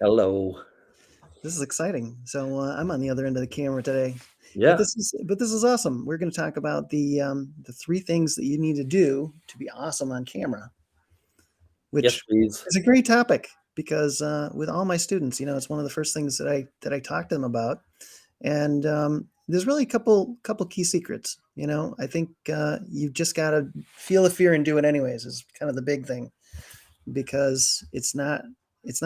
Hello. This is exciting. So I'm on the other end of the camera today, but Yeah. this is awesome. We're going to talk about the three things that you need to do to be awesome on camera, Yes, which please. is a great topic because with all my students, it's one of the first things that I talk to them about, and there's really a couple key secrets. I think you've just got to feel the fear and do it anyways is kind of the big thing because it's not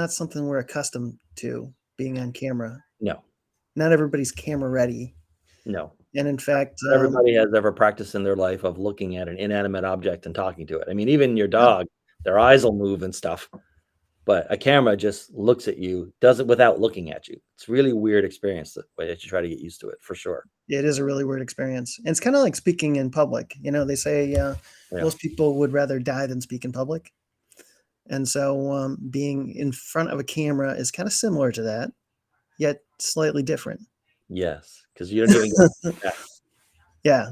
something we're accustomed to being on camera. No, Not everybody's camera ready. no. And in fact, Everybody has ever practiced in their life of looking at an inanimate object and talking to it. I mean, even your yeah, dog, their eyes will move and stuff, but a camera just looks at you, does it without looking at you. It's a really weird experience that way that you try to get used to it for sure. it is a really weird experience. And it's kind of like speaking in public. They say Yeah. most people would rather die than speak in public. And so being in front of a camera is kind of similar to that, yet slightly different. Yes, because you don't even get yeah, Yeah.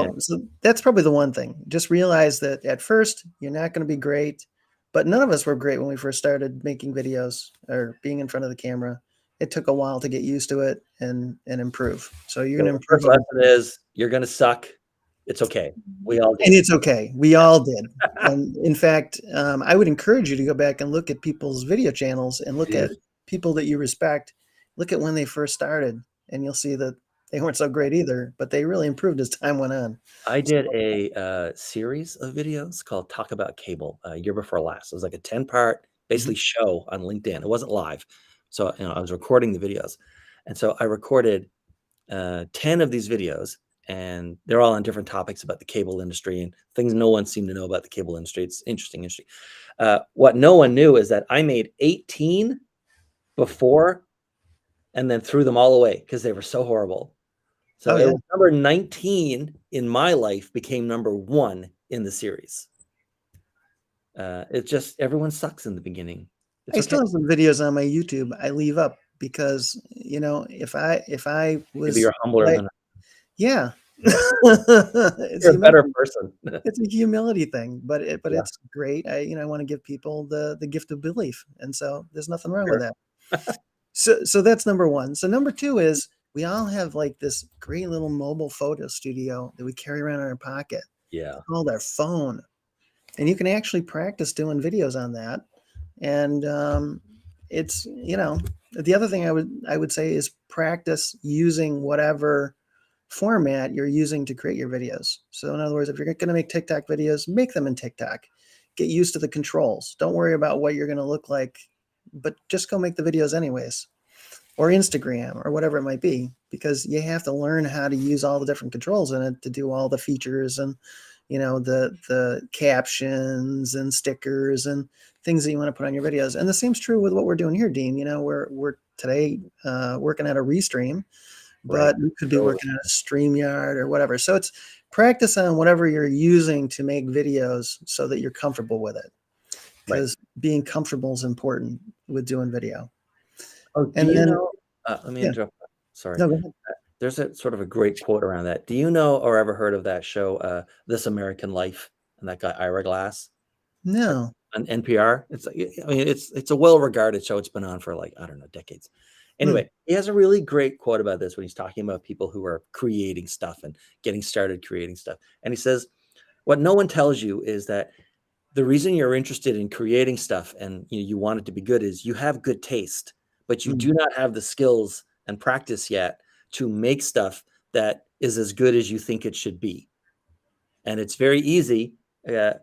yeah, So that's probably the one thing. Just realize that at first you're not going to be great, but none of us were great when we first started making videos or being in front of the camera. It took a while to get used to it and improve. So you're going so to the improve first over lesson time. is you're gonna suck. It's okay. We all And did. it's okay. We all did. And in fact, I would encourage you to go back and look at people's video channels and look at Dude, people that you respect. Look at when they first started, and you'll see that they weren't so great either, but they really improved as time went on. I So, did a, series of videos called Talk About Cable, year before last. It was like a 10-part, mhm. basically show on LinkedIn. It wasn't live. So, I was recording the videos. And so I recorded, 10 of these videos, and they're all on different topics about the cable industry and things no one seemed to know about the cable industry. It's interesting industry. What no one knew is that I made 18 before and then threw them all away because they were so horrible. So Oh it yeah. was number 19 in my life became number 1 in the series. It's just everyone sucks in the beginning. It's I okay. still have some videos on my YouTube I leave up because if I Maybe was you're humbler like, than yeah, yeah. it's You're a better humility. person. It's a humility thing, but Yeah, it's great. I want to give people the gift of belief, and so there's nothing wrong with sure. that. So that's number one. So number two is we all have like this great little mobile photo studio that we carry around in our pocket Yeah. called our phone, and you can actually practice doing videos on that. And it's the other thing I would say is practice using whatever format you're using to create your videos. So in other words, if you're going to make TikTok videos, make them in TikTok. Get used to the controls. Don't worry about what you're going to look like, but just go make the videos anyways. Or Instagram or whatever it might be, because you have to learn how to use all the different controls in it to do all the features and the captions and stickers and things that you want to put on your videos. And the same's true with what we're doing here, Dean. We're today working at a restream, Right. but we could be Totally. working at a StreamYard or whatever. So it's practice on whatever you're using to make videos so that you're comfortable with it. Right. Because being comfortable is important with doing video. Oh, do And you then, know let me yeah, interrupt. Sorry. no, go ahead. There's a sort of a great quote around that. Do you know or ever heard of that show, This American Life, and that guy Ira Glass? No. On NPR. It's like I mean, it's a well-regarded show. It's been on for like, I don't know, decades. Hmm. Anyway, he has a really great quote about this when he's talking about people who are creating stuff and getting started creating stuff. And he says, "What no one tells you is that the reason you're interested in creating stuff and you want it to be good is you have good taste, but you Hmm. do not have the skills and practice yet to make stuff that is as good as you think it should be. And it's very easy uh,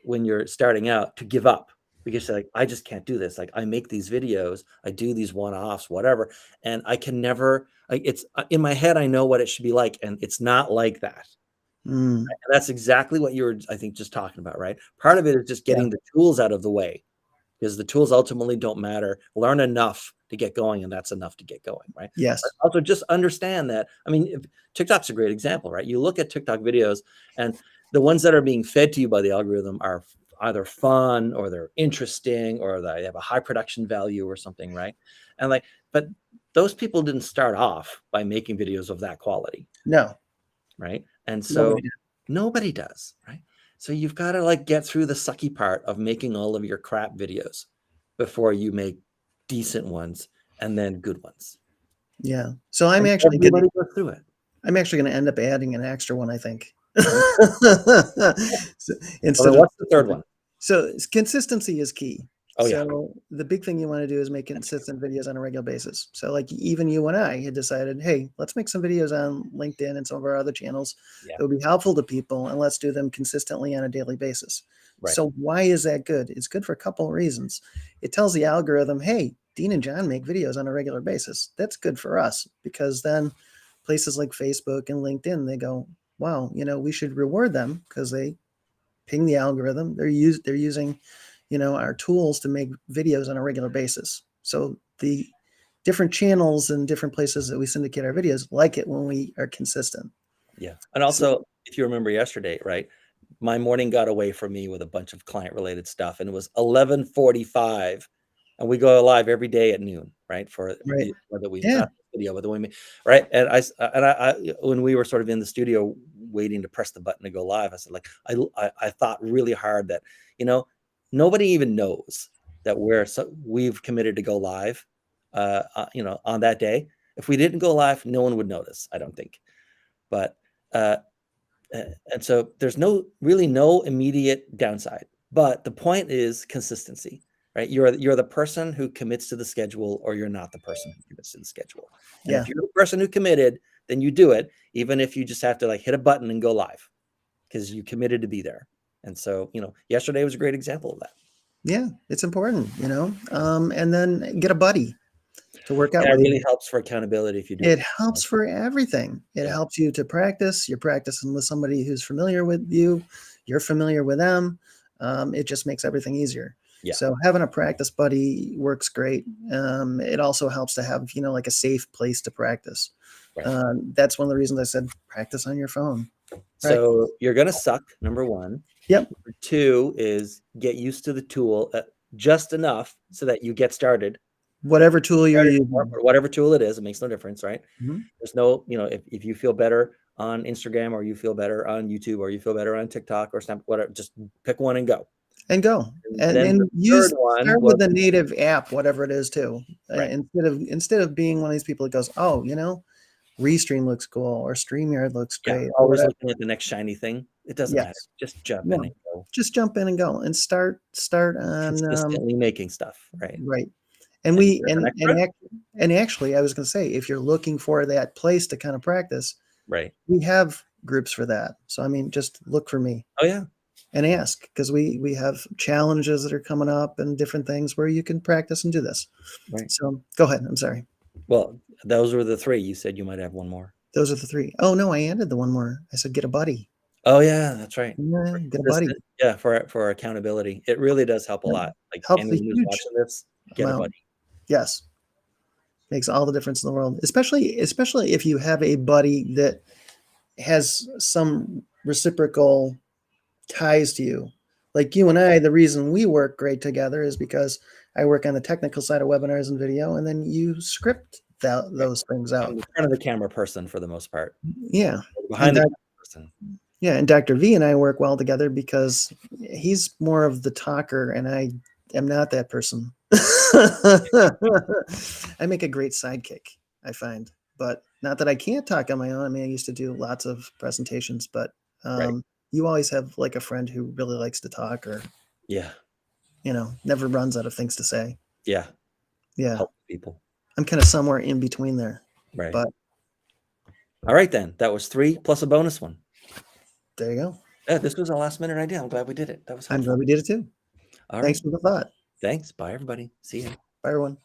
when you're starting out to give up because you're like, I just can't do this. Like I make these videos, I do these one-offs, whatever, and I can never. Like it's in my head, I know what it should be like, and it's not like that. Mm. And that's exactly what you were, I think, just talking about, right? Part of it is just Yeah. getting the tools out of the way because the tools ultimately don't matter. Learn enough to get going, and that's enough to get going, right? But Yes. also just understand that. I mean, TikTok's a great example, right? You look at TikTok videos, and the ones that are being fed to you by the algorithm are either fun or they're interesting or they have a high production value or something, right? And like, but those people didn't start off by making videos of that quality, No. right? And Nobody so did. nobody does, right? So you've got to like get through the sucky part of making all of your crap videos before you make decent ones, and then good ones. Yeah. So I'm And actually gonna everybody goes through it. end up adding an extra one, I think. Mhm. So, Well, then instead of what's the third one? so consistency is key. Oh, yeah. So the big thing you want to do is make consistent videos on a regular basis. So like even you and I had decided, hey, let's make some videos on LinkedIn and some of our other channels Yeah. that would be helpful to people, and let's do them consistently on a daily basis. Right. So why is that good? It's good for a couple of reasons. It tells the algorithm, hey, Dean and John make videos on a regular basis. That's good for us, because then places like Facebook and LinkedIn, they go, wow, we should reward them because they ping the algorithm. They're using, our tools to make videos on a regular basis. So the different channels and different places that we syndicate our videos like it when we are consistent. Yeah. And also, if you remember yesterday, right, my morning got away from me with a bunch of client related stuff, and it was 11:45, and we go live every day at noon, right? For Right. whether we Yeah. not video, whether we right. And I when we were sort of in the studio waiting to press the button to go live, I said, like, I thought really hard that, nobody even knows that we've committed to go live on that day. If we didn't go live, no one would notice, I don't think. But uh, and so there's really no immediate downside. But the point is consistency, right? You're the person who commits to the schedule, or you're not the person who commits to the schedule. And Yeah. if you're the person who committed, then you do it, even if you just have to like hit a button and go live, because you committed to be there. And so, yesterday was a great example of that. Yeah. It's important, and then get a buddy to work out And it with you. really helps for accountability if you do it. It helps for everything. It Yeah. helps you to practice. You're practicing with somebody who's familiar with you. You're familiar with them. It just makes everything easier. Yeah. So having a practice buddy works great. It also helps to have, like a safe place to practice. Right. That's one of the reasons I said practice on your phone. So you're going to suck, number one. Yep. Number two is get used to the tool just enough so that you get started. Whatever tool you're using. Or whatever tool it is, it makes no difference, right? Mhm. There's no, if you feel better on Instagram, or you feel better on YouTube, or you feel better on TikTok or Snap, whatever, just pick one and go. And go. And then the use third one start was with the native app, whatever it is too. Right. Instead of being one of these people that goes, oh, Restream looks cool or StreamYard looks yeah, great. always looking at the next shiny thing. It doesn't matter. Yes. Just jump No. in and go. Just jump in and go and start on Consistently making stuff, right? right. And And we there's an extra? and actually I was going to say, if you're looking for that place to kind of practice, Right. we have groups for that. So I mean, just look for me Oh yeah. and ask, because we have challenges that are coming up and different things where you can practice and do this. Right. So go ahead. I'm sorry. Well, those were the three. You said you might have one more. Those are the three. Oh no, I added the one more. I said get a buddy. Oh yeah, that's right. Yeah, get a buddy. Yeah, for accountability. It really does help a lot. Like Helps a anyone who's huge watching this, get a amount. buddy. Yes. Makes all the difference in the world, especially if you have a buddy that has some reciprocal ties to you. Like you and I, the reason we work great together is because I work on the technical side of webinars and video, and then you script those things out. I'm the front of the camera person for the most part. Yeah. Behind the camera person. Yeah, and Dr. V and I work well together because he's more of the talker and I am not that person. I make a great sidekick, I find, but not that I can't talk on my own. I mean, I used to do lots of presentations, but Right. you always have like a friend who really likes to talk, or Yeah. never runs out of things to say. Yeah. Yeah. Help people. I'm kind of somewhere in between there. Right. But all right then. That was 3 plus a bonus one. there you go. Yeah, this was a last minute idea. I'm glad we did it. That was helpful. I'm glad we did it too. All Thanks right. for the thought. Thanks. Bye everybody. See you. Bye everyone.